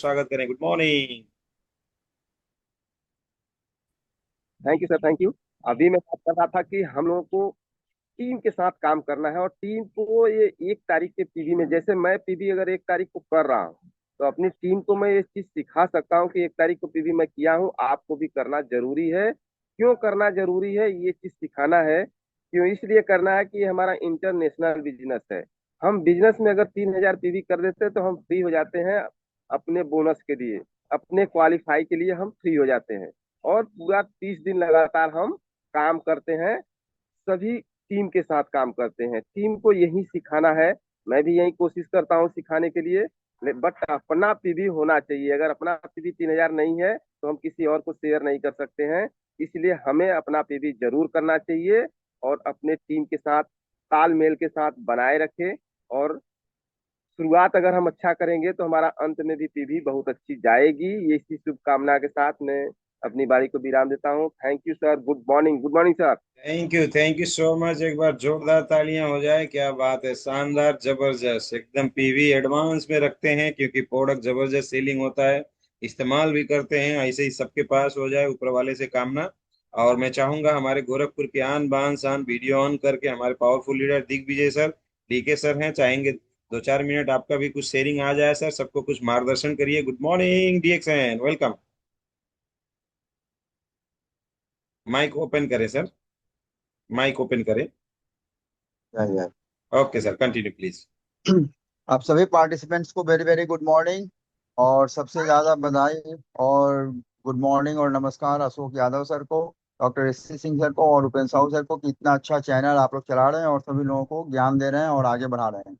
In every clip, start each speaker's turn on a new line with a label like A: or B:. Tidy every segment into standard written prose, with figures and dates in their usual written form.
A: स्वागत करें। Good morning.
B: Thank you sir, thank you. अभी मैं बात कर रहा था कि हम लोगों को टीम के साथ काम करना है और टीम को ये 1 तारीख के पीवी में, जैसे मैं पीवी अगर 1 तारीख को कर रहा हूँ तो अपनी टीम को मैं ये चीज सिखा सकता हूँ कि 1 तारीख को पीवी मैं किया हूँ, आपको भी करना जरूरी है। क्यों करना जरूरी है ये चीज सिखाना है। क्यों इसलिए करना है कि ये हमारा इंटरनेशनल बिजनेस है। हम बिजनेस में अगर 3,000 पीवी कर देते हैं तो हम फ्री हो जाते हैं अपने बोनस के लिए, अपने क्वालिफाई के लिए हम फ्री हो जाते हैं। और पूरा 30 दिन लगातार हम काम करते हैं, सभी टीम के साथ काम करते हैं। टीम को यही सिखाना है। मैं भी यही कोशिश करता हूँ सिखाने के लिए। बट अपना पीवी होना चाहिए। अगर अपना पीवी 3,000 नहीं है तो हम किसी और को शेयर नहीं कर सकते हैं। इसलिए हमें अपना पीवी जरूर करना चाहिए और अपने टीम के साथ तालमेल के साथ बनाए रखें। और शुरुआत अगर हम अच्छा करेंगे तो हमारा अंत में भी पीवी बहुत अच्छी जाएगी। ये इसी शुभकामना के साथ मैं अपनी बारी को विराम देता हूँ। Thank you sir, good morning, good morning sir.
A: Thank you so much. एक बार जोरदार तालियां हो जाए। क्या बात है, शानदार, जबरदस्त, एकदम पीवी एडवांस में रखते हैं क्योंकि प्रोडक्ट जबरदस्त सेलिंग होता है, इस्तेमाल भी करते हैं। ऐसे ही सबके पास हो जाए, ऊपर वाले से कामना। और मैं चाहूंगा हमारे गोरखपुर के आन बान शान वीडियो ऑन करके हमारे powerful leader Digvijay sir, DK sir हैं, चाहेंगे 2-4 मिनट आपका भी कुछ शेयरिंग आ जाए सर, सबको कुछ मार्गदर्शन करिए। Good morning DXN, welcome. Mic open करें सर, माइक ओपन करें।
C: या
A: ओके सर, कंटिन्यू प्लीज।
C: आप सभी पार्टिसिपेंट्स को वेरी वेरी गुड मॉर्निंग। और सबसे ज्यादा बधाई और गुड मॉर्निंग और नमस्कार अशोक यादव सर को, डॉक्टर एस.सी. सिंह सर को और उपेंद्र साहू सर को कि इतना अच्छा चैनल आप लोग चला रहे हैं और सभी लोगों को ज्ञान दे रहे हैं और आगे बढ़ा रहे हैं।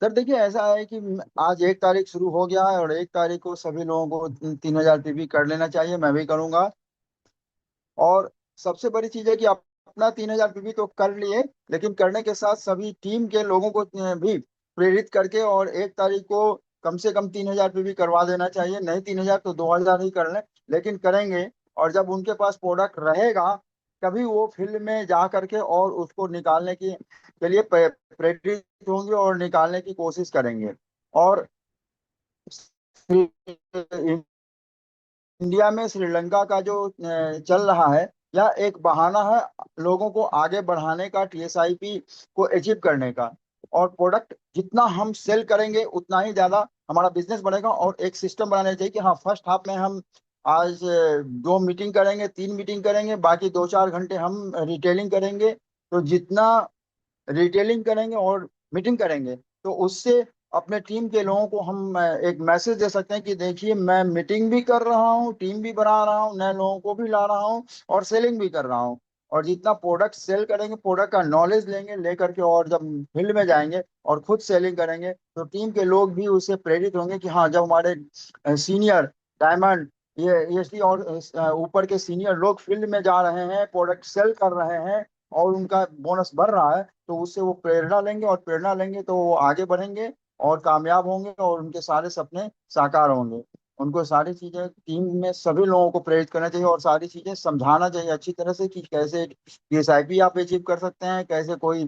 C: सर देखिए, ऐसा है कि आज 1 तारीख शुरू हो गया है और 1 तारीख को सभी लोगों को 3,000 पीवी कर लेना चाहिए। मैं भी करूंगा। और सबसे बड़ी चीज है कि आप अपना 3,000 पीवी तो कर लिए, लेकिन करने के साथ सभी टीम के लोगों को भी प्रेरित करके और 1 तारीख को कम से कम 3,000 पीवी करवा देना चाहिए। नहीं 3,000 तो 2,000 ही कर लें, लेकिन करेंगे। और जब उनके पास प्रोडक्ट रहेगा तभी वो फील्ड में जा करके और उसको निकालने की के लिए प्रेरित होंगे और निकालने की कोशिश करेंगे। और इंडिया में श्रीलंका का जो चल रहा है, यह एक बहाना है लोगों को आगे बढ़ाने का, टीएसआईपी को अचीव करने का। और प्रोडक्ट जितना हम सेल करेंगे उतना ही ज्यादा हमारा बिजनेस बढ़ेगा। और एक सिस्टम बनाना चाहिए कि हाँ, फर्स्ट हाफ में हम आज 2 मीटिंग करेंगे, 3 मीटिंग करेंगे, बाकी 2-4 घंटे हम रिटेलिंग करेंगे। तो जितना रिटेलिंग करेंगे और मीटिंग करेंगे तो उससे अपने टीम के लोगों को हम एक मैसेज दे सकते हैं कि देखिए, मैं मीटिंग भी कर रहा हूँ, टीम भी बना रहा हूँ, नए लोगों को भी ला रहा हूँ और सेलिंग भी कर रहा हूँ। और जितना प्रोडक्ट सेल करेंगे, प्रोडक्ट का नॉलेज लेंगे, लेकर के और जब फील्ड में जाएंगे और खुद सेलिंग करेंगे तो टीम के लोग भी उससे प्रेरित होंगे कि हाँ, जब हमारे सीनियर डायमंड, ये और ऊपर के सीनियर लोग फील्ड में जा रहे हैं, प्रोडक्ट सेल कर रहे हैं और उनका बोनस बढ़ रहा है, तो उससे वो प्रेरणा लेंगे और प्रेरणा लेंगे तो वो आगे बढ़ेंगे और कामयाब होंगे और उनके सारे सपने साकार होंगे। उनको सारी चीजें टीम में सभी लोगों को प्रेरित करना चाहिए और सारी चीजें समझाना चाहिए अच्छी तरह से कि कैसे पीएसआईपी आप अचीव कर सकते हैं, कैसे कोई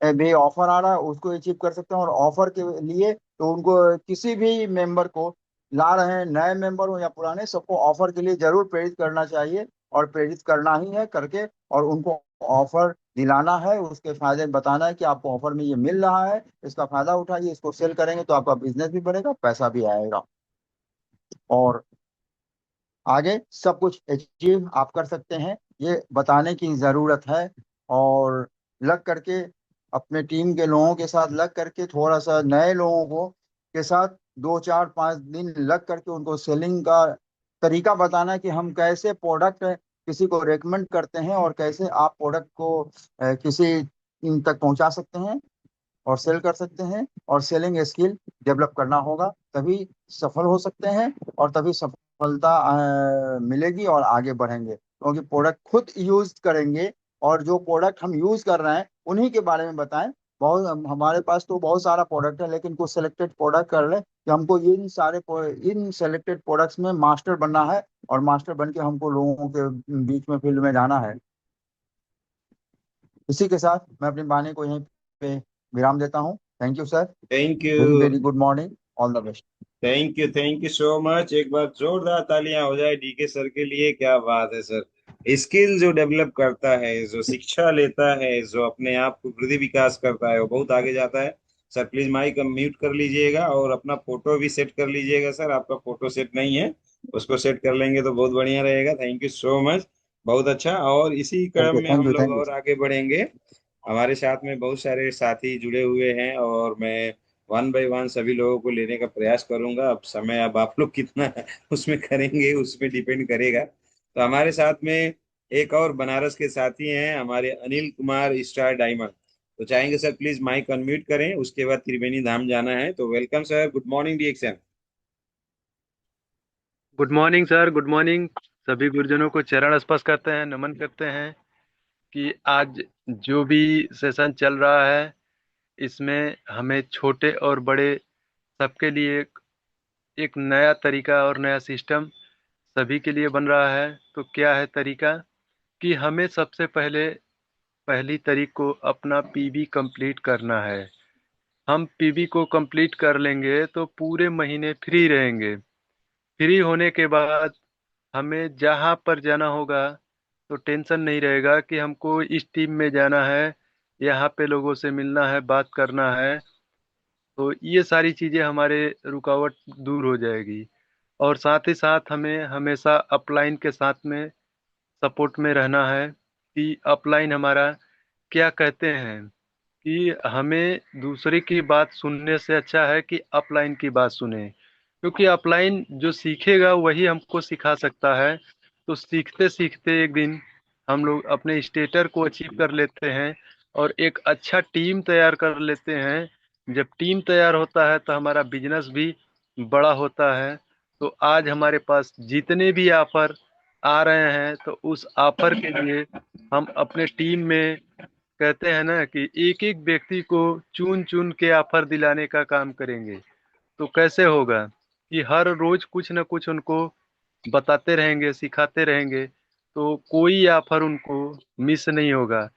C: भी ऑफर आ रहा है उसको अचीव कर सकते हैं। और ऑफर के लिए तो उनको किसी भी मेंबर को ला रहे हैं, नए मेंबर हो या पुराने, सबको ऑफर के लिए जरूर प्रेरित करना चाहिए। और प्रेरित करना ही है करके और उनको ऑफर दिलाना है, उसके फायदे बताना है कि आपको ऑफर में ये मिल रहा है, इसका फायदा उठाइए, इसको सेल करेंगे तो आपका बिजनेस भी बढ़ेगा, पैसा भी आएगा और आगे सब कुछ अचीव आप कर सकते हैं, ये बताने की जरूरत है। और लग करके अपने टीम के लोगों के साथ लग करके थोड़ा सा नए लोगों को के साथ 2-4-5 दिन लग करके उनको सेलिंग का तरीका बताना है कि हम कैसे प्रोडक्ट किसी को रेकमेंड करते हैं और कैसे आप प्रोडक्ट को किसी तक पहुंचा सकते हैं और सेल कर सकते हैं। और सेलिंग स्किल डेवलप करना होगा, तभी सफल हो सकते हैं और तभी सफलता मिलेगी और आगे बढ़ेंगे, क्योंकि प्रोडक्ट खुद यूज करेंगे। और जो प्रोडक्ट हम यूज कर रहे हैं उन्हीं के बारे में बताएं। बहुत हमारे पास तो बहुत सारा प्रोडक्ट है, लेकिन कुछ सेलेक्टेड प्रोडक्ट कर लें कि हमको इन सेलेक्टेड प्रोडक्ट्स में मास्टर बनना है और मास्टर बन के हमको लोगों के बीच में फील्ड में जाना है। इसी के साथ मैं अपनी वाणी को यहीं पे विराम देता हूँ। Thank you sir.
A: Thank
C: very
A: you.
C: Very good morning. All the best.
A: Thank you so much. एक बार जोरदार तालियां हो जाए डीके सर के लिए। क्या बात है सर। स्किल जो डेवलप करता है, जो शिक्षा लेता है, जो अपने आप को वृद्धि विकास करता है, वो बहुत आगे जाता है। सर प्लीज माइक म्यूट कर लीजिएगा और अपना फोटो भी सेट कर लीजिएगा। सर आपका फोटो सेट नहीं है, उसको सेट कर लेंगे तो बहुत बढ़िया रहेगा। Thank you so much. बहुत अच्छा। और इसी क्रम में
C: थैंक
A: हम
C: यू
A: लोग
C: थैंक यू
A: और आगे बढ़ेंगे। हमारे साथ में बहुत सारे साथी जुड़े हुए हैं और मैं वन बाय वन सभी लोगों को लेने का प्रयास करूंगा। अब समय अब आप लोग कितना उसमें करेंगे उसमें डिपेंड करेगा। तो हमारे साथ में एक और बनारस के साथी हैं, हमारे अनिल कुमार स्टार डायमंड। तो चाहेंगे सर प्लीज माइक अनम्यूट करें, उसके बाद त्रिवेणी धाम जाना है। तो welcome sir, good morning DXM.
D: Good morning sir, good morning. सभी गुरुजनों को चरण स्पर्श करते हैं, नमन करते हैं कि आज जो भी सेशन चल रहा है इसमें हमें छोटे और बड़े सबके लिए एक नया तरीका और नया सिस्टम सभी के लिए बन रहा है। तो क्या है तरीका कि हमें सबसे पहले पहली तारीख को अपना पीबी कंप्लीट करना है। हम पीबी को कंप्लीट कर लेंगे तो पूरे महीने फ्री रहेंगे। फ्री होने के बाद हमें जहाँ पर जाना होगा तो टेंशन नहीं रहेगा कि हमको इस टीम में जाना है, यहाँ पे लोगों से मिलना है, बात करना है। तो ये सारी चीज़ें हमारे रुकावट दूर हो जाएगी। और साथ ही साथ हमें हमेशा अपलाइन के साथ में सपोर्ट में रहना है कि अपलाइन हमारा क्या कहते हैं कि हमें दूसरे की बात सुनने से अच्छा है कि अपलाइन की बात सुने, क्योंकि अपलाइन जो सीखेगा वही हमको सिखा सकता है। तो सीखते सीखते एक दिन हम लोग अपने स्टेटर को अचीव कर लेते हैं और एक अच्छा टीम तैयार कर लेते हैं। जब टीम तैयार होता है तो हमारा बिजनेस भी बड़ा होता है। तो आज हमारे पास जितने भी ऑफर आ रहे हैं तो उस ऑफर के लिए हम अपने टीम में कहते हैं ना कि एक एक व्यक्ति को चुन चुन के ऑफर दिलाने का काम करेंगे। तो कैसे होगा कि हर रोज कुछ न कुछ उनको बताते रहेंगे, सिखाते रहेंगे, तो कोई ऑफर उनको मिस नहीं होगा।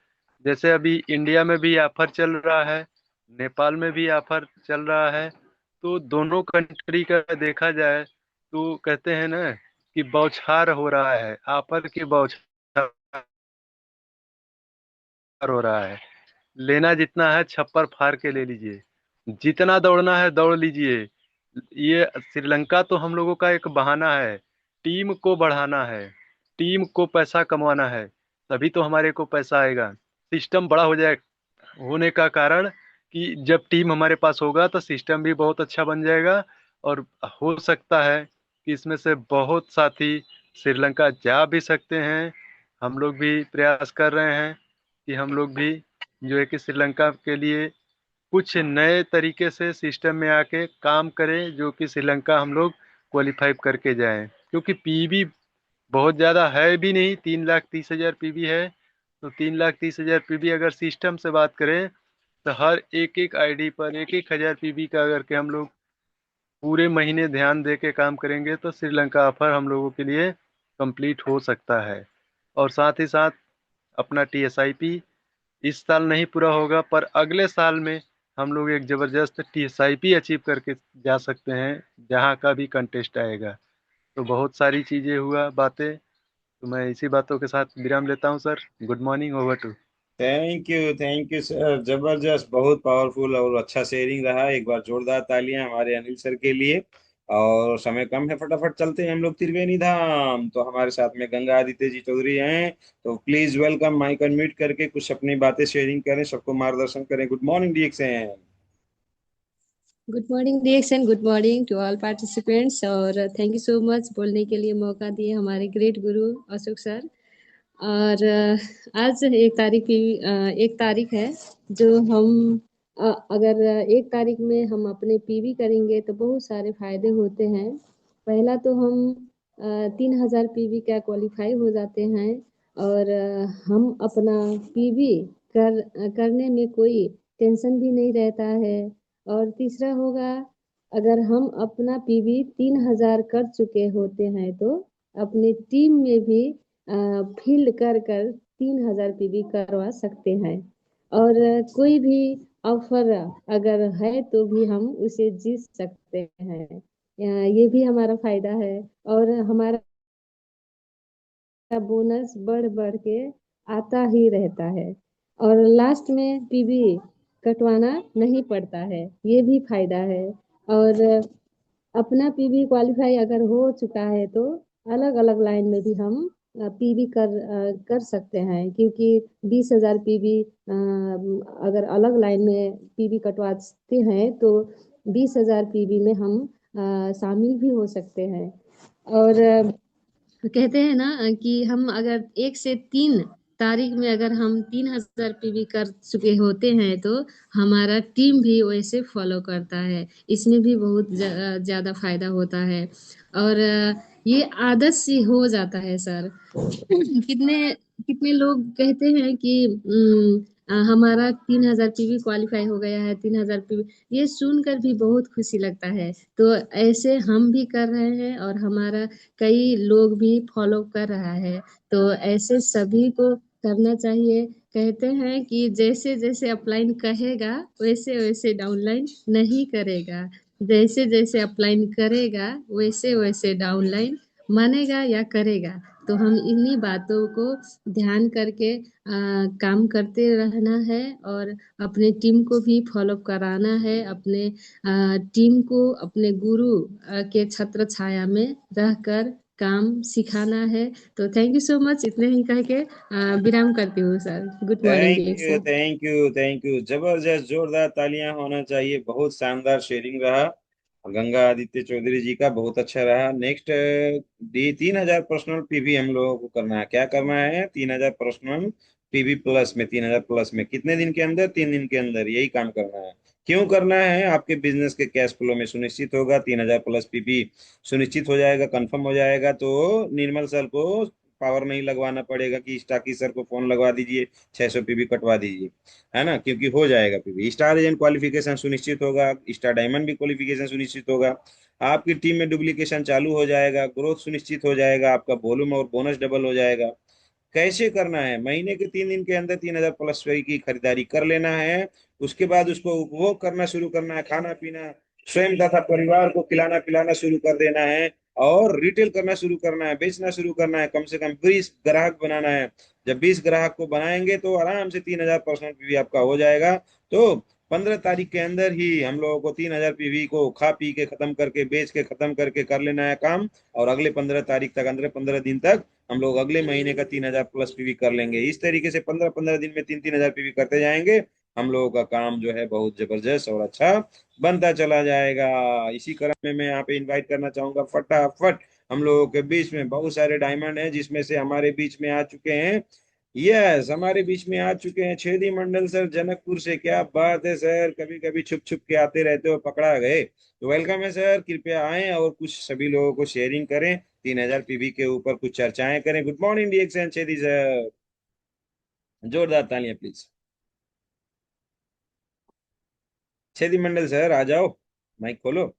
D: जैसे अभी इंडिया में भी ऑफर चल रहा है, नेपाल में भी ऑफर चल रहा है। तो दोनों कंट्री का देखा जाए तो कहते हैं ना कि बौछार हो रहा है, ऑफर की बौछार हो रहा है। लेना जितना है छप्पर फाड़ के ले लीजिए, जितना दौड़ना है दौड़ लीजिए। ये श्रीलंका तो हम लोगों का एक बहाना है, टीम को बढ़ाना है, टीम को पैसा कमाना है, तभी तो हमारे को पैसा आएगा। सिस्टम बड़ा हो जाए होने का कारण कि जब टीम हमारे पास होगा तो सिस्टम भी बहुत अच्छा बन जाएगा। और हो सकता है कि इसमें से बहुत साथी श्रीलंका जा भी सकते हैं। हम लोग भी प्रयास कर रहे हैं कि हम लोग भी जो है कि श्रीलंका के लिए कुछ नए तरीके से सिस्टम में आके काम करें, जो कि श्रीलंका हम लोग क्वालिफाई करके जाएं। क्योंकि पीवी बहुत ज़्यादा है भी नहीं, 3,30,000 पीवी है। तो 3,30,000 पीवी अगर सिस्टम से बात करें तो हर एक एक आईडी पर 1,1,000 पीवी का अगर के हम लोग पूरे महीने ध्यान दे के काम करेंगे तो श्रीलंका ऑफर हम लोगों के लिए कंप्लीट हो सकता है। और साथ ही साथ अपना टीएसआईपी इस साल नहीं पूरा होगा पर अगले साल में हम लोग एक जबरदस्त टीएसआईपी अचीव करके जा सकते हैं, जहां का भी कंटेस्ट आएगा। तो बहुत सारी चीजें हुआ बातें, तो मैं इसी बातों के साथ विराम लेता हूं sir. Good morning, over to.
A: Thank you sir, जबरदस्त, बहुत पावरफुल और अच्छा शेयरिंग रहा। एक बार जोरदार तालियां हमारे अनिल सर के लिए। और समय कम है, फटाफट चलते हैं हम लोग त्रिवेणी धाम। तो हमारे साथ में गंगा आदित्य जी चौधरी हैं। तो प्लीज वेलकम, माइक अनम्यूट करके कुछ अपनी बातें शेयरिंग करें, सबको मार्गदर्शन करें। Good morning DXN.
E: Good morning dears and good morning to all participants. और थैंक यू सो मच बोलने के लिए मौका दिए हमारे ग्रेट गुरु अशोक सर। और आज एक तारीख है जो हम अगर एक तारीख में हम अपने पीवी करेंगे तो बहुत सारे फायदे होते हैं। पहला तो हम 3,000 पीवी का क्वालिफाई हो जाते हैं और हम अपना पीवी करने में कोई टेंशन भी नहीं रहता है। और तीसरा होगा, अगर हम अपना पीवी 3,000 कर चुके होते हैं तो अपनी टीम में भी फील्ड कर कर 3,000 पीवी करवा सकते हैं। और कोई भी ऑफर अगर है तो भी हम उसे जीत सकते हैं। ये भी हमारा फायदा है। और हमारा बोनस बढ़ बढ़ के आता ही रहता है, और लास्ट में पीवी कटवाना नहीं पड़ता है, ये भी फायदा है। और अपना पीवी क्वालिफाई अगर हो चुका है तो अलग अलग लाइन में भी हम पीवी कर सकते हैं, क्योंकि 20,000 पीवी अगर अलग लाइन में पीवी कटवाते हैं तो 20,000 पीवी में हम शामिल भी हो सकते हैं। और कहते हैं ना कि हम अगर 1 से 3 तारीख में अगर हम 3,000 पीवी कर चुके होते हैं तो हमारा टीम भी वैसे फॉलो करता है, इसमें भी बहुत ज्यादा फायदा होता है। और ये आदत सी हो जाता है सर। कितने कितने लोग कहते हैं कि हमारा 3,000 पीवी क्वालिफाई हो गया है, 3,000 पीवी, ये सुनकर भी बहुत खुशी लगता है। तो ऐसे हम भी कर रहे हैं और हमारा कई लोग भी फॉलो कर रहा है, तो ऐसे सभी को करना चाहिए। कहते हैं कि जैसे जैसे अपलाइन कहेगा वैसे वैसे डाउनलाइन नहीं करेगा, जैसे जैसे अपलाइन करेगा वैसे वैसे डाउनलाइन मानेगा या करेगा। तो हम इन्हीं बातों को ध्यान करके काम करते रहना है, और अपने टीम को भी फॉलो कराना है, अपने टीम को अपने गुरु के छत्र छाया में रहकर काम सिखाना है। तो थैंक यू सो मच, इतने ही कह के विराम करती हूँ sir. Good morning
A: thank
E: dear
A: you,
E: sir.
A: Thank you, thank you. जबरदस्त, जोरदार तालियां होना चाहिए। बहुत शानदार शेयरिंग रहा गंगा आदित्य चौधरी जी का, बहुत अच्छा रहा। नेक्स्ट डी 3,000 पर्सनल पीवी हम लोगों को करना है। क्या करना है? 3,000 पर्सनल पीवी प्लस में, 3,000 प्लस में कितने दिन के अंदर? 3 दिन के अंदर यही काम करना है। क्यों करना है? आपके बिजनेस के कैश फ्लो में सुनिश्चित होगा। 3,000 प्लस पीवी सुनिश्चित हो जाएगा, कंफर्म हो जाएगा, तो निर्मल सर को पावर नहीं लगवाना पड़ेगा कि स्टाकी सर को फोन लगवा दीजिए, 600 पीवी कटवा दीजिए, है ना? क्योंकि हो जाएगा पीवी। स्टार एजेंट क्वालिफिकेशन सुनिश्चित होगा, स्टार डायमंड भी क्वालिफिकेशन सुनिश्चित होगा। आपकी टीम में डुप्लीकेशन चालू हो जाएगा, ग्रोथ सुनिश्चित हो जाएगा, आपका वॉल्यूम और बोनस डबल हो जाएगा। कैसे करना है? महीने के 3 दिन के अंदर 3,000 प्लस की खरीदारी कर लेना है। उसके बाद उसको उपभोग करना शुरू करना है, खाना पीना स्वयं तथा परिवार को खिलाना पिलाना शुरू कर देना है, और रिटेल करना शुरू करना है, बेचना शुरू करना है। कम से कम 20 ग्राहक बनाना है। जब 20 ग्राहक को बनाएंगे तो आराम से 3,000 पर्सनल पीवी आपका हो जाएगा। तो 15 तारीख के अंदर ही हम लोगों को 3,000 पीवी को खा पी के खत्म करके, बेच के खत्म करके कर लेना है काम। और अगले 15 तारीख तक, अंदर 15 दिन तक हम लोग अगले महीने का 3,000 प्लस पीवी कर लेंगे। इस तरीके से 15-15 दिन में 3-3 हजार पीवी करते जाएंगे। हम लोगों का काम जो है बहुत जबरदस्त और अच्छा बनता चला जाएगा। इसी क्रम में मैं यहाँ पे इनवाइट करना चाहूंगा फटाफट। हम लोगों के बीच में बहुत सारे डायमंड हैं, जिसमें से हमारे बीच में आ चुके हैं, यस, हमारे बीच में आ चुके हैं छेदी मंडल सर जनकपुर से। क्या बात है सर, कभी कभी छुप छुप के आते रहते हो, पकड़ा गए। तो वेलकम है सर, कृपया आए और कुछ सभी लोगों को शेयरिंग करें, 3,000 पीवी के ऊपर कुछ चर्चाएं करें। गुड मॉर्निंग डीएक्सन छेदी सर, जोरदार तालियां प्लीज। छेदी मंडल सर आ जाओ, माइक खोलो।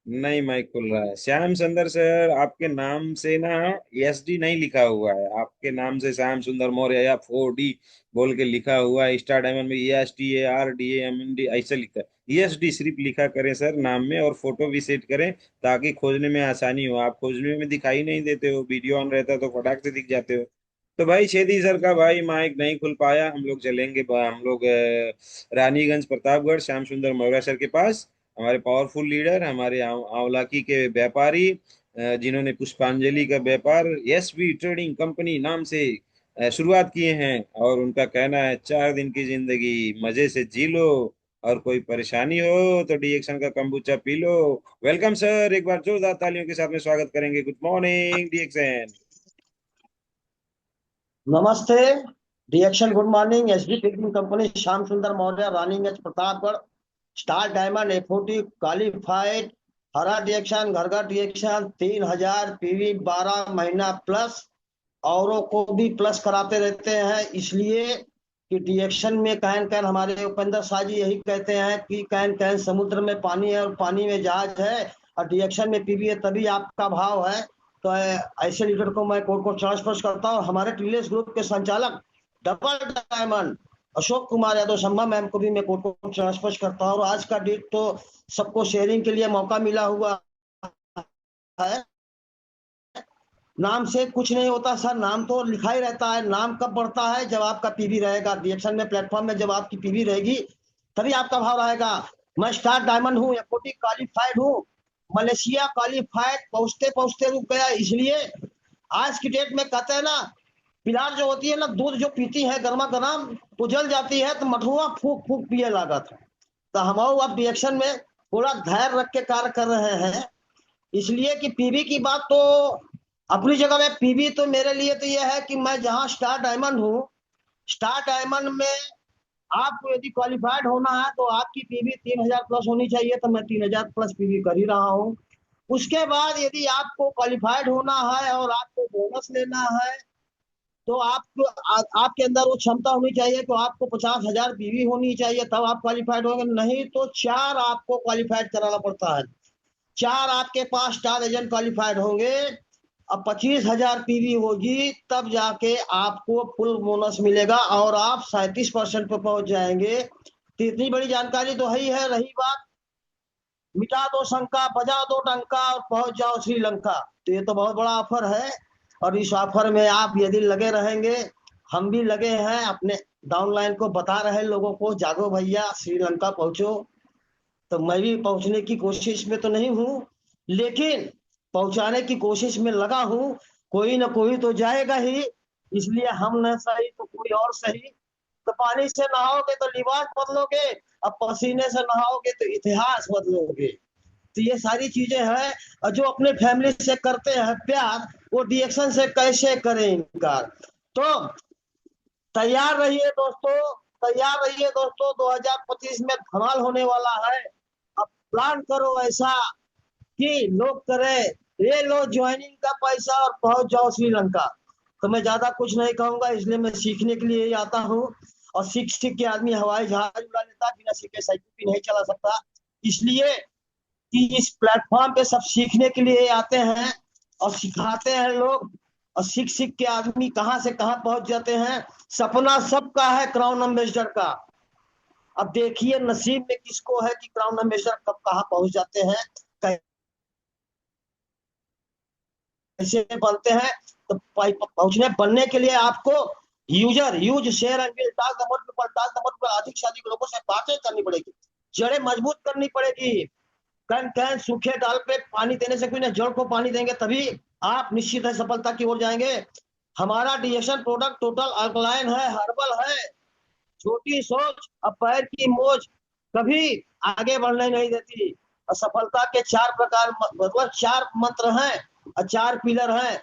A: नहीं, माइक खुल रहा है। श्याम सुंदर सर, आपके नाम से ना एसडी नहीं लिखा हुआ है, आपके नाम से श्याम सुंदर मौर्य या 4D बोल के लिखा हुआ है। स्टार डायमंड में ESTARDAMND ऐसा लिखा है। ESD सिर्फ लिखा करें सर नाम में, और फोटो भी सेट करें ताकि खोजने में आसानी हो। आप खोजने में दिखाई नहीं देते हो, वीडियो ऑन रहता है तो फटाक से दिख जाते हो। तो भाई छेदी सर का भाई माइक नहीं खुल पाया। हम लोग चलेंगे हम लोग रानीगंज प्रतापगढ़ श्याम सुंदर मौर्य सर के पास। हमारे पावरफुल लीडर, हमारे आंवलाकी के व्यापारी, जिन्होंने पुष्पांजलि का व्यापार एसवी ट्रेडिंग कंपनी नाम से शुरुआत किए हैं। और उनका कहना है 4 दिन की जिंदगी मजे से जी लो, और कोई परेशानी हो तो डीएक्शन का कंबूचा पी लो। वेलकम सर, एक बार जोरदार तालियों के साथ में स्वागत करेंगे। Good morning DXN.
F: नमस्ते reaction, good morning. SB trading company Shyam Sundar Maurya, Raniganj Pratapgarh, star diamond FOT qualified, हरा रिएक्शन, घर घर रिएक्शन, 3,000 पीवी 12 महीना प्लस, औरों को भी प्लस कराते रहते हैं। इसलिए कि रिएक्शन में कैन कैन, हमारे उपेंद्र शाह जी यही कहते हैं कि कैन कैन समुद्र में पानी है और पानी में जहाज है, और रिएक्शन में पीवी है तभी आपका भाव है। तो ऐसे लीडर को मैं कोर्ट को ट्रांसफर करता हूँ। हमारे टीलेस ग्रुप के संचालक double diamond Ashok Kumar Yadav शंभा ma'am को भी मैं कोट कोट ट्रांसफर करता हूँ। और आज का डेट तो सबको शेयरिंग के लिए मौका मिला हुआ है। नाम से कुछ नहीं होता सर, नाम तो लिखा ही रहता है। नाम कब बढ़ता है? जब आपका पीवी रहेगा रिएक्शन में, प्लेटफॉर्म में जब आपकी पीवी रहेगी तभी आपका भाव रहेगा। मैं स्टार डायमंड हूँ, एफओटी क्वालिफाइड हूँ, मलेशिया क्वालिफाइड पहुंचते पहुंचते रुक गया। इसलिए आज की डेट में कहते हैं ना, पिलार जो होती है ना, दूध जो पीती है गर्मा गर्म तो जल जाती है, तो मठुआ फूक फूक पिए लागत। तो हम अब रिएक्शन में थोड़ा धैर्य रख के कार्य कर रहे हैं। इसलिए कि पीवी की बात तो अपनी जगह में, पीवी तो मेरे लिए तो यह है कि मैं जहां स्टार डायमंड हूँ, स्टार डायमंड में आपको यदि क्वालिफाइड होना है तो आपकी पीवी 3000 प्लस होनी चाहिए, तो मैं 3000 प्लस पीवी कर ही रहा हूँ। उसके बाद यदि आपको क्वालिफाइड होना है और आपको बोनस लेना है तो आपको आपके अंदर वो क्षमता होनी चाहिए, तो आपको 50,000 पीवी होनी चाहिए, तब आप क्वालिफाइड होंगे। नहीं तो 4 आपको क्वालिफाइड कराना पड़ता है। 4 आपके पास स्टार एजेंट क्वालिफाइड होंगे, अब 25,000 पीवी होगी, तब जाके आपको फुल बोनस मिलेगा और आप 37% पे पहुंच जाएंगे। तो इतनी बड़ी जानकारी तो ही है। रही बात मिटा दो शंका, बजा दो डंका और पहुंच जाओ श्रीलंका, तो ये तो बहुत बड़ा ऑफर है। और इस ऑफर में आप यदि लगे रहेंगे, हम भी लगे हैं, अपने डाउनलाइन को बता रहे लोगों को, जागो भैया श्रीलंका पहुंचो। तो मैं भी पहुंचने की कोशिश में तो नहीं हूँ, लेकिन पहुंचाने की कोशिश में लगा हूँ। कोई ना कोई तो जाएगा ही, इसलिए हम न सही तो कोई और सही। तो पानी से नहाओगे तो लिबास बदलोगे, अब पसीने से नहाओगे तो इतिहास बदलोगे। तो ये सारी चीजें हैं। और जो अपने फैमिली से करते हैं प्यार, वो रिएक्शन से कैसे करें इनकार। तो तैयार रहिए दोस्तों, तैयार रहिए दोस्तों, 2025 में धमाल होने वाला है। अब प्लान करो ऐसा कि लोग करे, ये लो ज्वाइनिंग का पैसा और पहुंच जाओ श्रीलंका। तो मैं ज्यादा कुछ नहीं कहूंगा, इसलिए मैं सीखने के लिए ही आता हूँ। और सीख सीख के आदमी हवाई जहाज उड़ा लेता, बिना सीखे साइकिल भी नहीं चला सकता। इसलिए कि इस प्लेटफॉर्म पे सब सीखने के लिए आते हैं और सिखाते हैं लोग। और सीख सीख के आदमी कहाँ से कहाँ पहुंच जाते हैं। सपना सबका है क्राउन एम्बेसडर का, अब देखिए नसीब में किसको है कि क्राउन एम्बेसडर कब कहाँ पहुंच जाते हैं, कैसे बनते हैं। तो पहुंचने बनने के लिए आपको use share and build task number पर अधिक से अधिक लोगों से बातें करनी पड़ेगी, जड़ें मजबूत करनी पड़ेगी। कैन कैन सूखे डाल पे पानी देने से कोई ना, जड़ को पानी देंगे तभी आप निश्चित है सफलता की ओर जाएंगे। हमारा डीएक्शन प्रोडक्ट टोटल अल्कलाइन है, हर्बल है। छोटी सोच और पैर की मोज कभी आगे बढ़ने नहीं देती। और सफलता के 4 प्रकार, मतलब 4 मंत्र हैं और 4 पिलर हैं।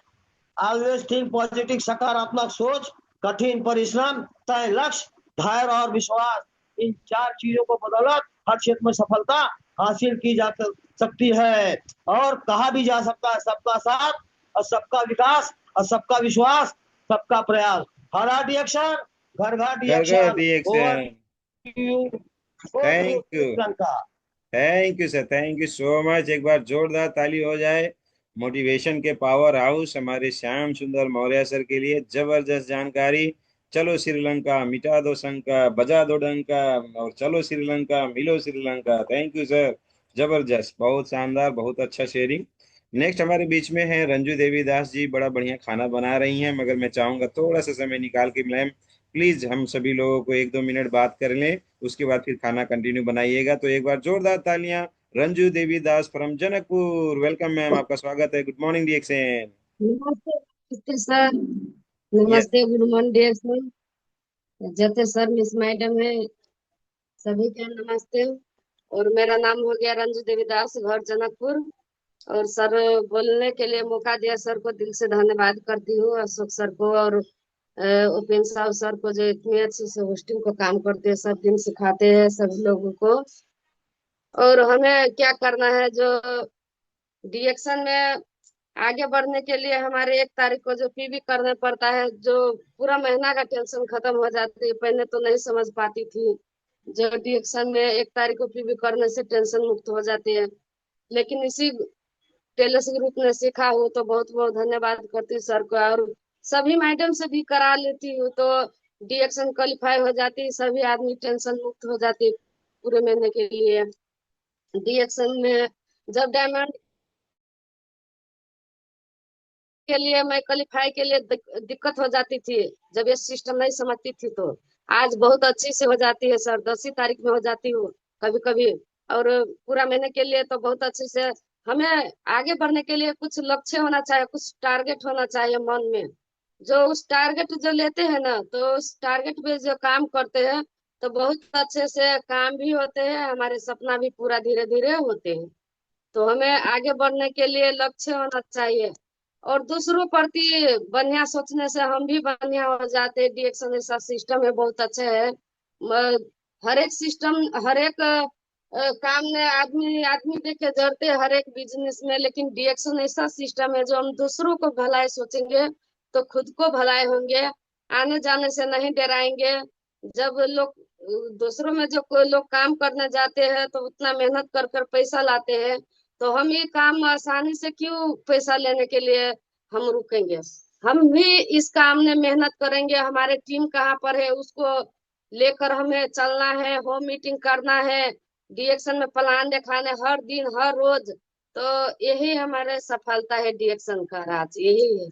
F: ऑलवेज थिंक पॉजिटिव, सकारात्मक सोच, कठिन परिश्रम, तय लक्ष्य, धैर्य और विश्वास। इन 4 चीजों को बदौलत हर क्षेत्र में सफलता हासिल की जा सकती है। और कहा भी जा सकता है, सबका साथ और सबका विकास और सबका विश्वास, सबका प्रयास। हरा रिएक्शन, घर घर
A: घर घर
F: reaction. Over
A: reaction.
F: To you,
A: thank you,
F: Sri Lanka.
A: Thank you sir, thank you so much. एक बार जोरदार ताली हो जाए मोटिवेशन के पावर हाउस हमारे श्याम सुंदर मौर्य सर के लिए। जबरदस्त जानकारी। चलो श्रीलंका, मिटा दो शंका, बजा दो डंका, और चलो श्रीलंका, मिलो श्रीलंका। थैंक यू सर, जबरदस्त, बहुत शानदार, बहुत अच्छा शेयरिंग। नेक्स्ट हमारे बीच में है रंजू देवी दास जी, बड़ा बढ़िया खाना बना रही हैं, मगर मैं चाहूंगा थोड़ा सा समय निकाल के मैम प्लीज हम सभी लोगों को 1-2 मिनट बात कर लें, उसके बाद फिर खाना कंटिन्यू बनाइएगा। तो एक बार जोरदार तालियां रंजू देवी दास फ्रॉम जनकपुर। वेलकम मैम, आपका स्वागत है। Good morning reaction.
E: नमस्ते, नमस्ते सर।
A: यस।
E: नमस्ते, गुड मॉर्निंग सर। जते सर, मिस मैडम है, सभी का नमस्ते। और मेरा नाम हो गया रंजू देवीदास, घर जनकपुर। और सर, बोलने के लिए मौका दिया, सर को दिल से धन्यवाद करती हूँ, अशोक सर को और उपेंद्र साहब सर को, जो इतनी अच्छी से होस्टिंग को काम करते हैं, सब दिन सिखाते हैं सभी लोगों को। और हमें क्या करना है, जो डिएक्शन में आगे बढ़ने के लिए हमारे 1 तारीख को जो पीवी करने पड़ता है, जो पूरा महीना का टेंशन खत्म हो जाती है। पहले तो नहीं समझ पाती थी, जो डिएक्शन में 1 तारीख को पीवी करने से टेंशन मुक्त हो जाती है। लेकिन इसी टेलर्स ग्रुप ने सीखा हूँ, तो बहुत बहुत धन्यवाद करती हूँ सर को। और सभी मैडम से भी करा लेती हूँ, तो
G: डीएक्शन क्वालिफाई हो जाती, सभी आदमी टेंशन मुक्त हो जाती पूरे महीने के लिए। डीएक्शन में जब डायमंड के लिए मैं क्वालिफाई के लिए दिक्कत हो जाती थी, जब ये सिस्टम नहीं समझती थी, तो आज बहुत अच्छी से हो जाती है सर। 10 तारीख में हो जाती हूँ कभी कभी, और पूरा महीने के लिए तो बहुत अच्छे से। हमें आगे बढ़ने के लिए कुछ लक्ष्य होना चाहिए, कुछ टारगेट होना चाहिए मन में। जो उस टारगेट जो लेते हैं ना, तो उस टारगेट पे जो काम करते हैं, तो बहुत अच्छे से काम भी होते हैं, हमारे सपना भी पूरा धीरे धीरे होते हैं। तो हमें आगे बढ़ने के लिए लक्ष्य होना चाहिए, और दूसरों प्रति बढ़िया सोचने से हम भी बढ़िया हो जाते हैं। डीएक्शन ऐसा सिस्टम है, बहुत अच्छा है। हर एक सिस्टम, हर एक काम में आदमी आदमी देख के जड़ते हैं, हर एक बिजनेस में। लेकिन डीएक्शन ऐसा सिस्टम है जो हम दूसरों को भलाई सोचेंगे तो खुद को भलाई होंगे, आने जाने से नहीं डराएंगे। जब लोग दूसरों में जो कोई लोग काम करने जाते हैं तो उतना मेहनत कर कर पैसा लाते हैं, तो हम ये काम आसानी से क्यों पैसा लेने के लिए हम रुकेंगे। हम भी इस काम में मेहनत करेंगे, हमारे टीम कहाँ पर है उसको लेकर हमें चलना है, होम मीटिंग करना है, डीएक्शन में प्लान दिखाने हर दिन हर रोज। तो यही हमारे सफलता है, डीएक्शन का राज यही है।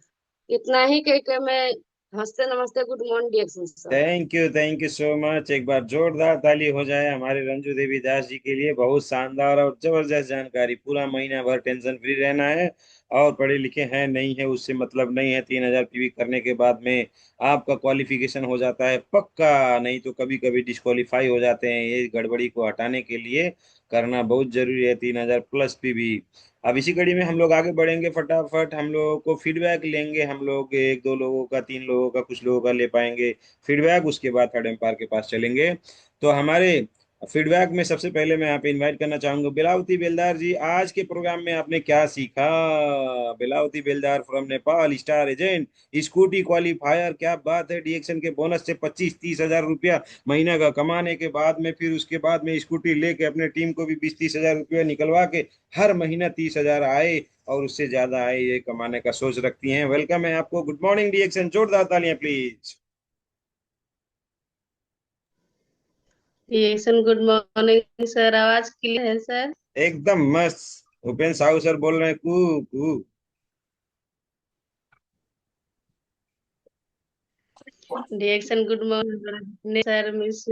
G: इतना ही कह के मैं हंसते नमस्ते good morning DXN sir.
A: Thank you so much. एक बार जोरदार ताली हो जाए हमारे रंजू देवी दास जी के लिए। बहुत शानदार और जबरदस्त जानकारी। पूरा महीना भर टेंशन फ्री रहना है, और पढ़े लिखे हैं नहीं है उससे मतलब नहीं है। 3000 पीवी करने के बाद में आपका क्वालिफिकेशन हो जाता है पक्का, नहीं तो कभी कभी डिस्क्वालीफाई हो जाते हैं। ये गड़बड़ी को हटाने के लिए करना बहुत जरूरी है 3000 प्लस पीवी। अब इसी कड़ी में हम लोग आगे बढ़ेंगे फटाफट। हम लोगों को फीडबैक लेंगे, हम लोग एक दो लोगों का, तीन लोगों का, कुछ लोगों का ले पाएंगे फीडबैक। उसके बाद थर्ड एम्पायर के पास चलेंगे। तो हमारे फीडबैक में सबसे पहले मैं यहाँ पे इनवाइट करना चाहूंगा बिलावती बेलदार जी। आज के प्रोग्राम में आपने क्या सीखा? बिलावती बेलदार from Nepal, star agent, scooty qualifier. क्या बात है! डीएक्शन के बोनस से 25-30 हजार रुपया महीने का कमाने के बाद में फिर उसके बाद में स्कूटी लेके अपने टीम को भी 20-30 हजार रुपया निकलवा के हर महीना 30 हजार आए और उससे ज्यादा आए ये कमाने का सोच रखती हैं। वेलकम है आपको। Good morning DXN. जोरदार तालियां please.
G: DXN good morning sir, आवाज क्लियर है सर?
A: एकदम मस्त। भूपेन साहू सर बोल रहे हैं कू कू।
G: DXN good morning sir, miss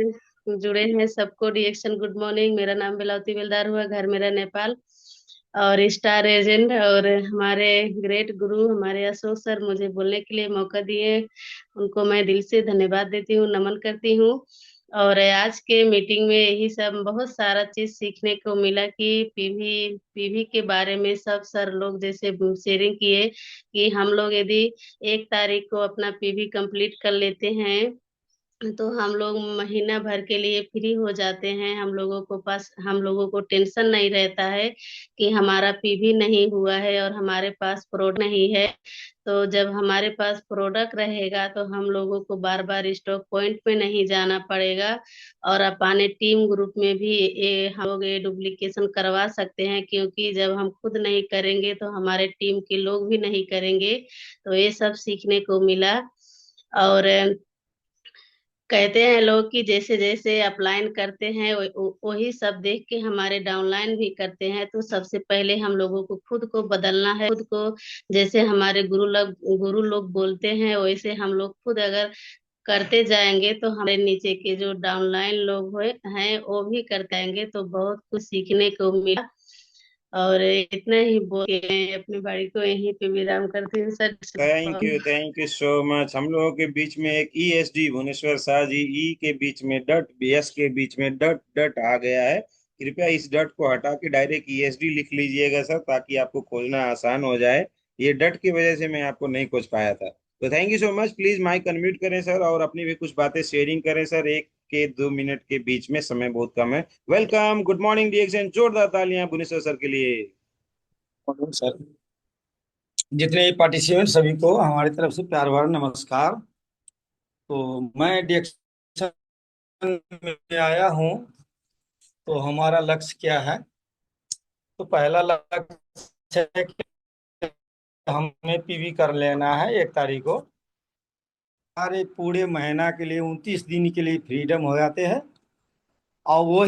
G: जुड़े हैं सबको डीएक्शन गुड मॉर्निंग। मेरा नाम बिलावती बेलदार हुआ, घर मेरा नेपाल, और स्टार एजेंट। और हमारे ग्रेट गुरु हमारे अशोक सर मुझे बोलने के लिए मौका दिए, उनको मैं दिल से धन्यवाद देती हूँ, नमन करती हूँ। और आज के मीटिंग में यही सब बहुत सारा चीज सीखने को मिला कि पीवी पीवी के बारे में सब सर लोग जैसे शेयरिंग किए कि हम लोग यदि 1 तारीख को अपना पीवी कंप्लीट कर लेते हैं तो हम लोग महीना भर के लिए फ्री हो जाते हैं। हम लोगों को टेंशन नहीं रहता है कि हमारा पीवी नहीं हुआ है और हमारे पास प्रोडक्ट नहीं है। तो जब हमारे पास प्रोडक्ट रहेगा तो हम लोगों को बार बार स्टॉक पॉइंट पे नहीं जाना पड़ेगा, और अपने टीम ग्रुप में भी हम लोग ये डुप्लीकेशन करवा सकते हैं, क्योंकि जब हम खुद नहीं करेंगे तो हमारे टीम के लोग भी नहीं करेंगे। तो ये सब सीखने को मिला। और कहते हैं लोग कि जैसे जैसे अपलाइन करते हैं वही सब देख के हमारे डाउनलाइन भी करते हैं। तो सबसे पहले हम लोगों को खुद को बदलना है, खुद को जैसे हमारे गुरु लोग बोलते हैं वैसे हम लोग खुद अगर करते जाएंगे तो हमारे नीचे के जो डाउनलाइन लोग हुए हैं वो भी करते आएंगे। तो बहुत कुछ सीखने को मिला। और इतना ही बोल के मैं अपनी बाड़ी को यहीं पे विराम करती हूँ sir.
A: Thank you so much. हम लोगों के बीच में एक ईएसडी भुवनेश्वर शाह जी, ई के बीच में डट, बीएस के बीच में डट डट आ गया है। कृपया इस डट को हटा के डायरेक्ट ईएसडी लिख लीजिएगा सर, ताकि आपको खोजना आसान हो जाए। ये डट की वजह से मैं आपको नहीं खोज पाया था। तो thank you so much. Please mic unmute करें सर और अपनी भी कुछ बातें शेयरिंग करें सर। 1 के 2 मिनट के बीच में, समय बहुत कम है। Welcome, good morning DXN. जोरदार तालियां भुवनेश्वर सर के लिए।
H: सर, जितने पार्टिसिपेंट सभी को हमारी तरफ से प्यार भरा नमस्कार। तो मैं डिएक्शन में आया हूँ। तो हमारा लक्ष्य क्या है? तो पहला लक्ष्य है कि हमें पीवी कर लेना है 1 तारीख को। हमारे पूरे महीना के लिए 29 दिन के लिए फ्रीडम हो जाते हैं। और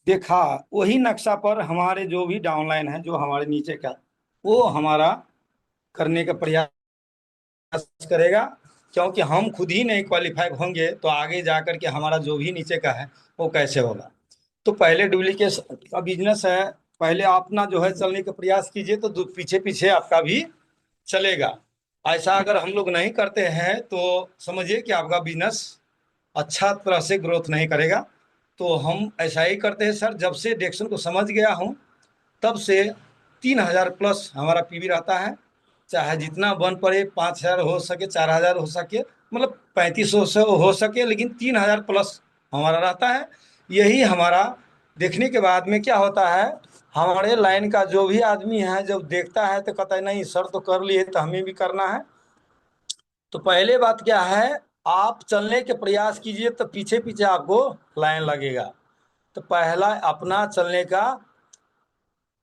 H: देखा वही नक्शा पर हमारे जो भी डाउनलाइन है, जो हमारे नीचे का, वो हमारा करने का प्रयास करेगा। क्योंकि हम खुद ही नहीं क्वालिफाई होंगे तो आगे जा करके हमारा जो भी नीचे का है वो कैसे होगा। तो पहले डुप्लीकेशन का बिजनेस है, पहले अपना जो है चलने का प्रयास कीजिए तो पीछे पीछे आपका भी चलेगा। ऐसा अगर हम लोग नहीं करते हैं तो समझिए कि आपका बिजनेस अच्छा तरह से ग्रोथ नहीं करेगा। तो हम ऐसा ही करते हैं सर, जब से डिएक्शन को समझ गया हूँ तब से 3,000 प्लस हमारा पीवी रहता है। चाहे जितना बन पड़े, 5,000 हो सके, 4,000 हो सके, मतलब 3500 से हो सके, लेकिन 3,000 प्लस हमारा रहता है। यही हमारा देखने के बाद में क्या होता है, हमारे लाइन का जो भी आदमी है जब देखता है तो कहता है नहीं सर तो कर लिए तो हमें भी करना है। तो पहले बात क्या है, आप चलने के प्रयास कीजिए तो पीछे पीछे आपको लाइन लगेगा। तो पहला अपना चलने का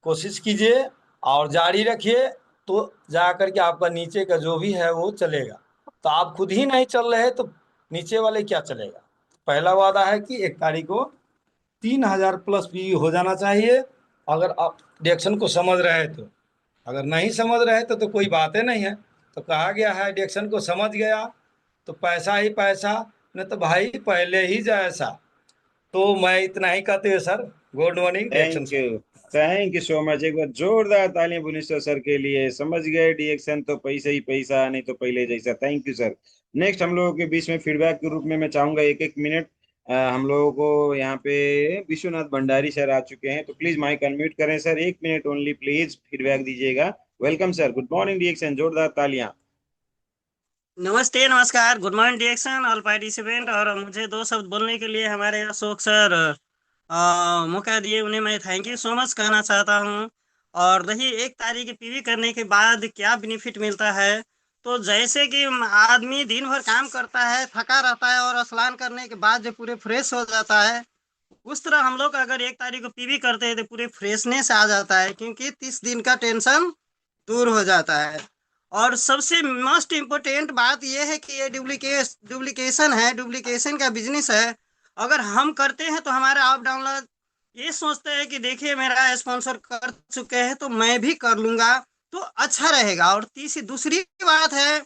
H: कोशिश कीजिए और जारी रखिए, तो जा करके आपका नीचे का जो भी है वो चलेगा। तो आप खुद ही नहीं चल रहे तो नीचे वाले क्या चलेगा। पहला वादा है कि 1 तारीख को 3,000 प्लस पी हो जाना चाहिए, अगर आप डिएक्शन को समझ रहे तो। अगर नहीं समझ रहे तो कोई बात ही नहीं है। तो कहा गया है डिएक्शन को समझ गया तो पैसा ही पैसा, नहीं तो भाई पहले ही जैसा। तो मैं इतना ही कहते हुए sir, good morning DXN
A: thank
H: sir.
A: You, thank you so much. एक बार जोरदार तालियां भुवनेश्वर सर के लिए। समझ गए डिएक्शन तो पैसा ही पैसा, नहीं तो पहले जैसा। Thank you sir. नेक्स्ट हम लोगों के बीच में फीडबैक के रूप में मैं चाहूंगा 1-1 मिनट। हम लोगों को यहाँ पे विश्वनाथ भंडारी सर आ चुके हैं, तो प्लीज माइक अनम्यूट करें sir, 1 minute only please feedback दीजिएगा। वेलकम सर, गुड मॉर्निंग डिएक्शन, जोरदार तालियां।
I: नमस्ते, नमस्कार, गुड मॉर्निंग डिएक्शन ऑल पार्टिसिपेंट। और मुझे 2 शब्द बोलने के लिए हमारे अशोक सर मौका दिए, उन्हें मैं थैंक यू सो मच कहना चाहता हूं। और रही 1 तारीख पीवी करने के बाद क्या बेनिफिट मिलता है, तो जैसे कि आदमी दिन भर काम करता है, थका रहता है और स्नान करने के बाद जो पूरे फ्रेश हो जाता है, उस तरह हम लोग अगर 1 तारीख को पीवी करते हैं तो पूरे फ्रेशनेस आ जाता है, क्योंकि 30 दिन का टेंशन दूर हो जाता है। और सबसे मोस्ट इम्पोर्टेंट बात यह है कि ये डुप्लीकेशन है, डुप्लीकेशन का बिजनेस है। अगर हम करते हैं तो हमारा अप डाउनलोड ये सोचते हैं कि देखिए मेरा स्पॉन्सर कर चुके हैं तो मैं भी कर लूंगा, तो अच्छा रहेगा। और तीसरी दूसरी बात है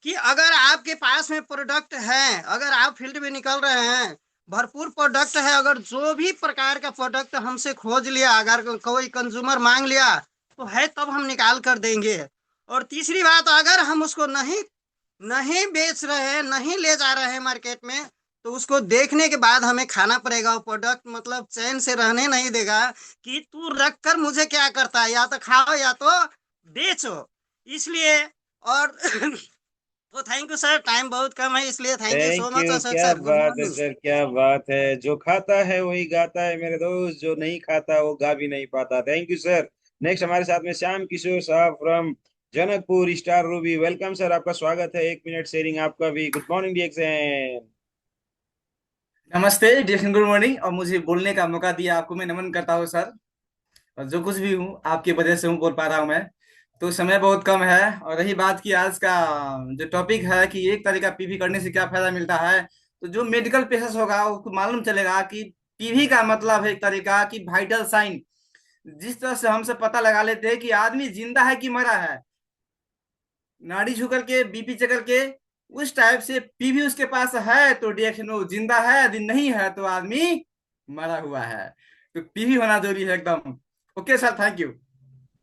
I: कि अगर आपके पास में प्रोडक्ट है, अगर आप फील्ड में निकल रहे हैं, भरपूर प्रोडक्ट है, अगर जो भी प्रकार का प्रोडक्ट हमसे खोज लिया, अगर कोई कंज्यूमर मांग लिया तो है तब हम निकाल कर देंगे। और तीसरी बात, अगर हम उसको नहीं नहीं बेच रहे हैं, नहीं ले जा रहे हैं मार्केट में, तो उसको देखने के बाद हमें खाना पड़ेगा। वो प्रोडक्ट मतलब चैन से रहने नहीं देगा कि तू रख कर मुझे क्या करता है, या तो खाओ या तो बेचो। इसलिए और तो थैंक यू सर, टाइम बहुत कम है, इसलिए thank you so
A: thank
I: much
A: you,
I: Ashok
A: क्या
I: सर। गुड
A: बात है
I: मॉर्निंग।
A: सर, क्या बात है। जो खाता है वही गाता है मेरे दोस्त, जो नहीं खाता वो गा भी नहीं पाता। Thank you sir. नेक्स्ट हमारे साथ में श्याम किशोर साहब from Janakpur star ruby. Welcome sir, आपका स्वागत है। 1 मिनट शेयरिंग आपका भी। Good morning DXN.
J: नमस्ते डियरेक्शन, गुड मॉर्निंग। और मुझे बोलने का मौका दिया आपको मैं नमन करता हूँ सर। और जो कुछ भी हूँ आपकी वजह से हूँ, बोल पा रहा हूँ मैं। तो समय बहुत कम है। और रही बात की आज का जो टॉपिक है कि 1 तारीख का पीवी करने से क्या फायदा मिलता है, तो जो मेडिकल पेशेंट होगा उसको मालूम चलेगा कि पीवी का मतलब है एक तरीका की वाइटल साइन। जिस तरह से हमसे पता लगा लेते हैं कि आदमी जिंदा है कि मरा है, नाड़ी झुक करके, बीपी चेक करके, उस टाइप से पीवी उसके पास है तो डिएक्शन वो जिंदा है, यदि नहीं है तो आदमी मरा हुआ है। तो पीवी होना जरूरी है एकदम। Okay sir, thank you.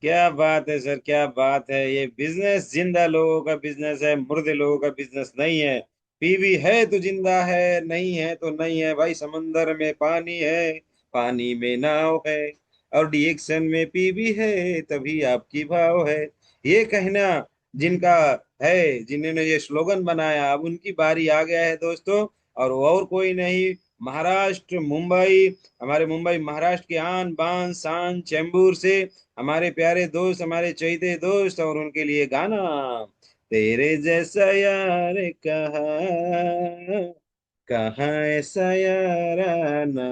A: क्या बात है सर, क्या बात है। ये बिजनेस जिंदा लोगों का बिजनेस है, मुर्दे लोगों का बिजनेस नहीं है। पीवी है तो जिंदा है, नहीं है तो नहीं है भाई। समंदर में पानी है, पानी में नाव है, और डिएक्शन में पीवी है तभी आपकी भाव है। ये कहना जिनका है, जिन्होंने ये स्लोगन बनाया, अब उनकी बारी आ गया है दोस्तों। और वो और कोई नहीं, महाराष्ट्र मुंबई, हमारे मुंबई महाराष्ट्र के आन बान शान चेंबूर से हमारे प्यारे दोस्त, हमारे चहीते दोस्त। और उनके लिए गाना, तेरे जैसा यार कहाँ, कहाँ ऐसा याराना,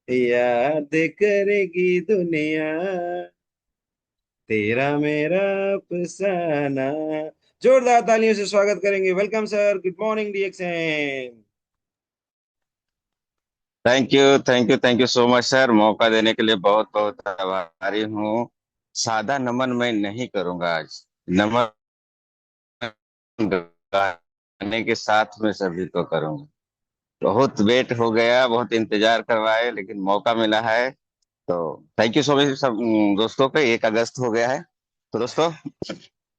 A: याद करेगी दुनिया, तेरा मेरा अफसाना। जोरदार तालियों से स्वागत करेंगे। Welcome sir, good morning DXN.
K: Thank you so much sir. मौका देने के लिए बहुत बहुत आभारी हूँ। सादा नमन मैं नहीं करूंगा आज। नमन गाने के साथ में सभी को करूंगा। बहुत वेट हो गया, बहुत इंतजार करवाए, लेकिन मौका मिला है। तो थैंक यू सो मच सब दोस्तों पे। 1 अगस्त हो गया है, तो दोस्तों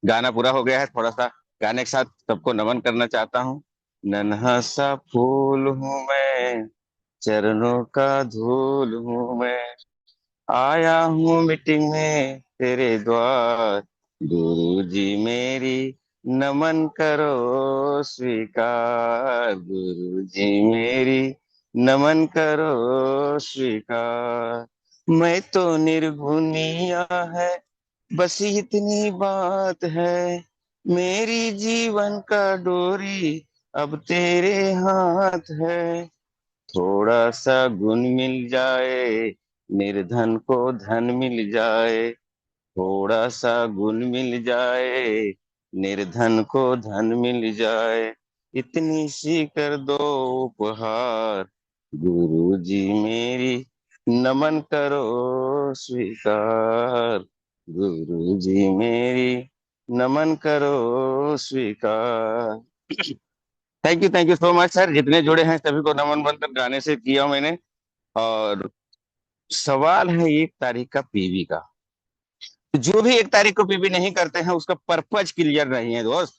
K: गाना पूरा हो गया है। थोड़ा सा गाने के साथ सबको नमन करना चाहता हूँ। नन्हा सा फूल हूँ मैं, चरणों का धूल हूँ मैं, आया हूँ मीटिंग में तेरे द्वार। गुरु जी मेरी नमन करो स्वीकार, गुरु जी मेरी नमन करो स्वीकार। मैं तो निर्गुनिया है, बस इतनी बात है, मेरी जीवन का डोरी अब तेरे हाथ है। थोड़ा सा गुण मिल जाए, निर्धन को धन मिल जाए। थोड़ा सा गुण मिल जाए, निर्धन को धन मिल जाए। इतनी सी कर दो उपहार, गुरु जी मेरी नमन करो स्वीकार, गुरु जी मेरी नमन करो स्वीकार। Thank you so much sir. जितने जुड़े हैं सभी को नमन बंदन गाने से किया मैंने। और सवाल है 1 तारीख का पीवी का। जो भी 1 तारीख को पीवी नहीं करते हैं उसका पर्पज क्लियर नहीं है दोस्त।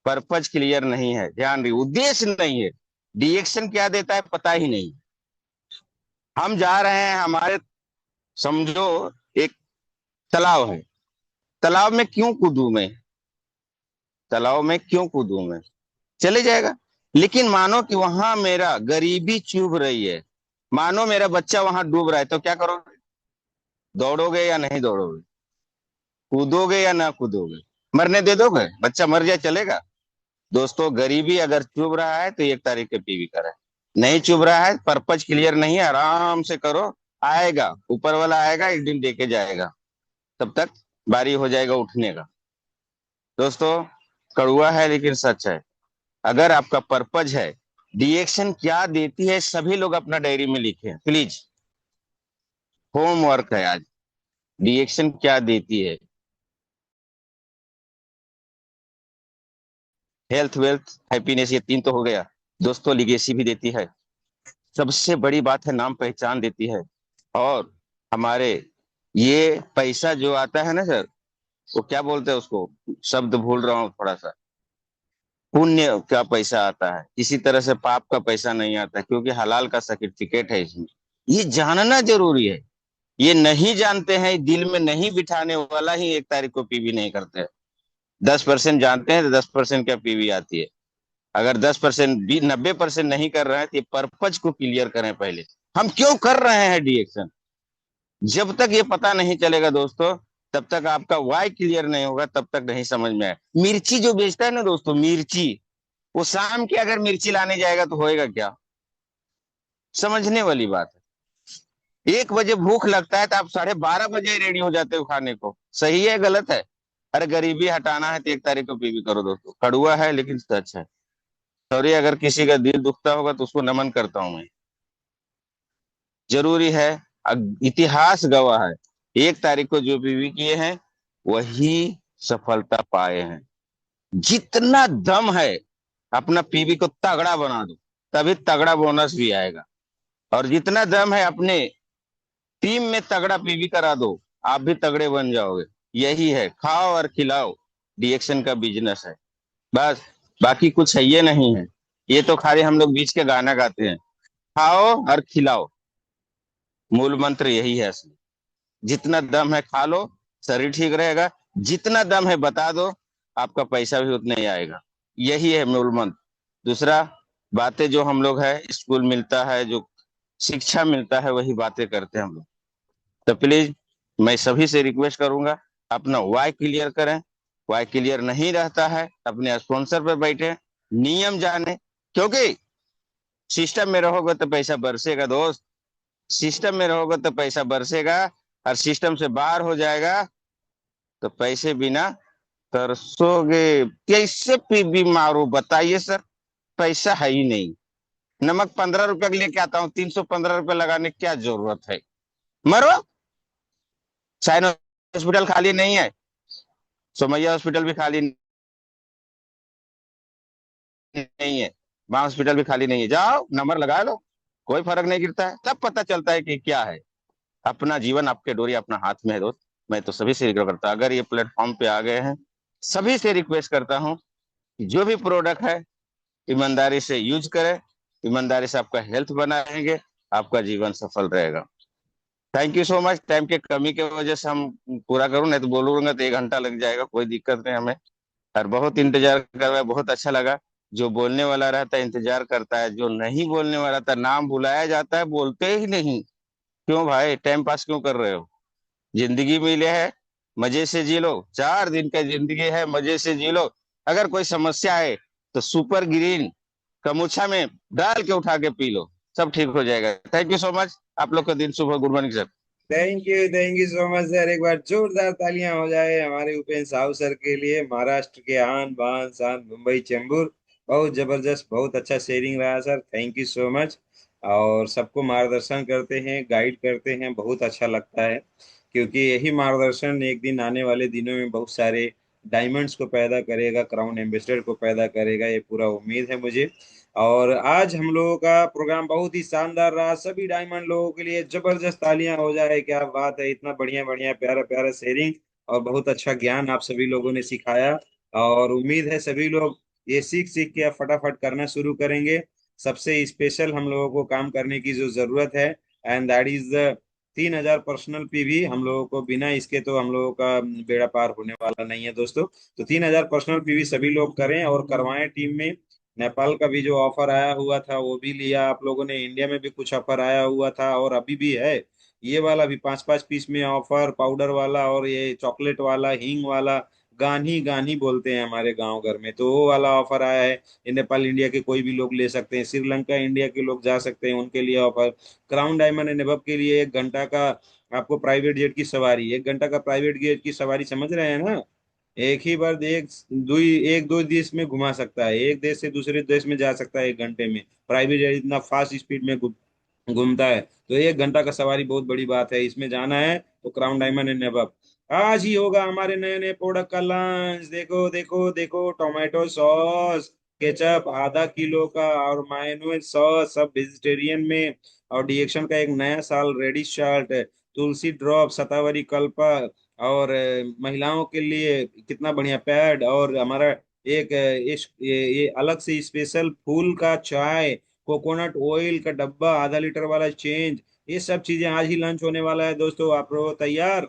K: पर्पज क्लियर नहीं है, ध्यान रही, उद्देश्य नहीं है। डिएक्शन क्या देता है पता ही नहीं। हम जा रहे हैं, हमारे समझो एक तालाब है, तालाब में क्यों कूदू मैं, तालाब में क्यों कूदू मैं, चले जाएगा। लेकिन मानो कि वहां मेरा गरीबी चुभ रही है, मानो मेरा बच्चा वहां डूब रहा है, तो क्या करोगे? दौड़ोगे या नहीं दौड़ोगे? कूदोगे या ना कूदोगे? मरने दे दोगे? बच्चा मर जाए चलेगा? दोस्तों गरीबी अगर चुभ रहा है तो 1 तारीख के पीवी करें। नहीं चुभ रहा है, पर्पज क्लियर नहीं है, आराम से करो। आएगा, ऊपर वाला आएगा, एक दिन देके जाएगा। तब तक बारी हो जाएगा उठने का। दोस्तों कड़ुआ है लेकिन सच है। अगर आपका पर्पज है, डिएक्शन क्या देती है, सभी लोग अपना डायरी में लिखें प्लीज। होमवर्क है आज, डिएक्शन क्या देती है। हेल्थ, वेल्थ, हैप्पीनेस, ये 3 तो हो गया। दोस्तों लिगेसी भी देती है। सबसे बड़ी बात है नाम पहचान देती है। और हमारे ये पैसा जो आता है ना सर, वो क्या बोलते हैं उसको, शब्द भूल रहा हूँ थोड़ा सा। पुण्य का पैसा आता है, इसी तरह से पाप का पैसा नहीं आता, क्योंकि हलाल का सर्टिफिकेट है इसमें। ये जानना जरूरी है। ये नहीं जानते हैं, दिल में नहीं बिठाने वाला ही 1 तारीख को पीवी नहीं करते हैं। 10% जानते हैं तो 10% क्या पीवी आती है। अगर 10% 90% नहीं कर रहे हैं तो ये पर्पज को क्लियर करें पहले। हम क्यों कर रहे हैं डिएक्शन? जब तक ये पता नहीं चलेगा दोस्तों, तब तक आपका वाई क्लियर नहीं होगा, तब तक नहीं समझ में आए। मिर्ची जो बेचता है ना दोस्तों, मिर्ची, वो शाम के अगर मिर्ची लाने जाएगा तो होएगा क्या? समझने वाली बात है। 1 बजे भूख लगता है तो आप 12:30 बजे रेडी हो जाते हो खाने को। सही है गलत है? अरे गरीबी हटाना है तो 1 तारीख को पीवी करो दोस्तों। कड़ुआ है लेकिन सच है। सॉरी अगर किसी का दिल दुखता होगा तो उसको नमन करता हूं मैं। जरूरी है, इतिहास गवाह है, 1 तारीख को जो पीवी किए हैं वही सफलता पाए हैं। जितना दम है अपना पीवी को तगड़ा बना दो, तभी तगड़ा बोनस भी आएगा। और जितना दम है अपने टीम में तगड़ा पीवी करा दो, आप भी तगड़े बन जाओगे। यही है, खाओ और खिलाओ, डिएक्शन का बिजनेस है बस। बाकी कुछ है ये नहीं है। ये तो खाली हम लोग बीच के गाना गाते हैं। खाओ और खिलाओ, मूल मंत्र यही है असली। जितना दम है खा लो, शरीर ठीक रहेगा। जितना दम है बता दो, आपका पैसा भी उतना ही आएगा। यही है मूल मंत्र। दूसरा, बातें जो हम लोग है स्कूल मिलता है, जो शिक्षा मिलता है, वही बातें करते हैं हम लोग। तो प्लीज मैं सभी से रिक्वेस्ट करूंगा, अपना वाई क्लियर करें। वाई क्लियर नहीं रहता है, अपने स्पॉन्सर पर बैठे, नियम जाने। क्योंकि सिस्टम में रहोगे तो पैसा बरसेगा दोस्त, सिस्टम में रहोगे तो पैसा बरसेगा। और सिस्टम से बाहर हो जाएगा तो पैसे बिना तरसोगे। कैसे पीबी मारो बताइए सर, पैसा है ही नहीं। नमक 15 रुपए के लेके आता हूँ, 315 रुपए लगाने की क्या जरूरत है। मरो। साइन हॉस्पिटल खाली नहीं है, सोमैया हॉस्पिटल भी खाली नहीं है, वहां हॉस्पिटल भी खाली नहीं है। जाओ नंबर लगा लो, कोई फर्क नहीं गिरता है। तब पता चलता है कि क्या है। अपना जीवन आपके डोरी अपना हाथ में है दोस्त। मैं तो सभी से रिक्वेस्ट करता, अगर ये प्लेटफॉर्म पे आ गए हैं, सभी से रिक्वेस्ट करता हूँ कि जो भी प्रोडक्ट है ईमानदारी से यूज करें। ईमानदारी से आपका हेल्थ बनाएंगे, आपका जीवन सफल रहेगा। Thank you so much. Time के कमी की वजह से हम पूरा करूँ, नहीं तो बोलूंगा तो 1 घंटा लग जाएगा। कोई दिक्कत नहीं हमें। और बहुत इंतजार कर रहा है, बहुत अच्छा लगा। जो बोलने वाला रहता है इंतजार करता है, जो नहीं बोलने वाला रहता है नाम भुलाया जाता है, बोलते ही नहीं। क्यों भाई, टाइम पास क्यों कर रहे हो। जिंदगी मिले है, मजे से जी लो। 4 दिन का जिंदगी है, मजे से जी लो। अगर कोई समस्या है तो सुपर ग्रीन कमुछा में डाल के उठा के पी लो, सब ठीक हो जाएगा। Thank you so much. आप लोग का दिन शुभ हो। Good morning sir.
A: Thank you so much sir. एक बार जोरदार तालियां हो जाए हमारे उपेंद्र साहू सर के लिए, महाराष्ट्र के आन बान शान मुंबई चेंबूर। बहुत जबरदस्त, बहुत अच्छा शेयरिंग रहा sir, thank you so much. और सबको मार्गदर्शन करते हैं, गाइड करते हैं, बहुत अच्छा लगता है, क्योंकि यही मार्गदर्शन एक दिन आने वाले दिनों में बहुत सारे डायमंड्स को पैदा करेगा, क्राउन एम्बेसडर को पैदा करेगा, ये पूरा उम्मीद है मुझे। और आज हम लोगों का प्रोग्राम बहुत ही शानदार रहा। सभी डायमंड लोगों के लिए जबरदस्त तालियां हो जाए, क्या बात है। इतना बढ़िया बढ़िया प्यारा प्यारा शेयरिंग और बहुत अच्छा ज्ञान आप सभी लोगों ने सिखाया। और उम्मीद है सभी लोग ये सीख सीख के अब फटाफट करना शुरू करेंगे। सबसे स्पेशल हम लोगों को काम करने की जो जरूरत है, and that is the 3,000 personal PV. हम लोगों को बिना इसके तो हम लोगों का बेड़ा पार होने वाला नहीं है दोस्तों। तो 3,000 पर्सनल पीवी सभी लोग करें और करवाएं टीम में। नेपाल का भी जो ऑफर आया हुआ था वो भी लिया आप लोगों ने। इंडिया में भी कुछ ऑफर आया हुआ था और अभी भी है। ये वाला भी 5-5 पीस में ऑफर, पाउडर वाला और ये चॉकलेट वाला, हींग वाला, गान्ही गान्ही बोलते हैं हमारे गांव घर में, तो वो वाला ऑफर आया है। ये नेपाल इंडिया के कोई भी लोग ले सकते हैं, श्रीलंका इंडिया के लोग जा सकते हैं, उनके लिए offer. Crown diamond and above के लिए 1 घंटा का आपको प्राइवेट जेट की सवारी, 1 घंटा का प्राइवेट जेट की सवारी, समझ रहे हैं ना। एक ही बार एक दो देश में घुमा सकता है, एक देश से दूसरे देश में जा सकता है 1 घंटे में। प्राइवेट जेट इतना फास्ट स्पीड में घूमता है, तो 1 घंटा का सवारी बहुत बड़ी बात है। इसमें जाना है तो क्राउन डायमंड एंड अबव। आज ही होगा हमारे नए नए प्रोडक्ट का लॉन्च। देखो देखो देखो, टोमेटो सॉस, केचप ½ किलो का और मायोनीज सॉस, सब वेजिटेरियन में। और डीएक्शन का एक नया साल रेडी शर्ट, तुलसी ड्रॉप, शतावरी कल्पा, और महिलाओं के लिए कितना बढ़िया पैड, और हमारा एक ये अलग से स्पेशल फूल का चाय, कोकोनट ऑयल का डब्बा ½ लीटर वाला चेंज। ये सब चीजें आज ही लॉन्च होने वाला है दोस्तों। आप लोग तैयार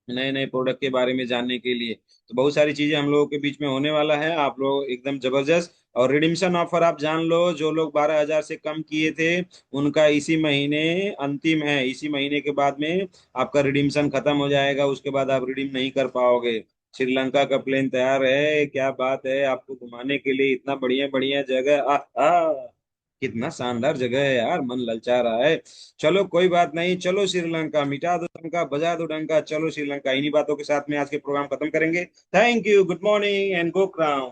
A: नए नए प्रोडक्ट के बारे में जानने के लिए? तो बहुत सारी चीजें हम लोगों के बीच में होने वाला है, आप लोग एकदम जबरदस्त। और रिडीम्शन ऑफर आप जान लो, जो लोग 12,000 से कम किए थे उनका इसी महीने अंतिम है। इसी महीने के बाद में आपका रिडीम्शन खत्म हो जाएगा, उसके बाद आप रिडीम नहीं कर पाओगे। श्रीलंका का प्लेन तैयार है, क्या बात है, आपको घुमाने के लिए इतना बढ़िया बढ़िया जगह। कितना शानदार जगह है यार, मन ललचा रहा है। चलो कोई बात नहीं, चलो श्रीलंका मिटा दो डंका, बजा दो डंका, चलो श्रीलंका। इन्हीं बातों के साथ में आज के प्रोग्राम खत्म करेंगे। Thank you, good morning and go crown.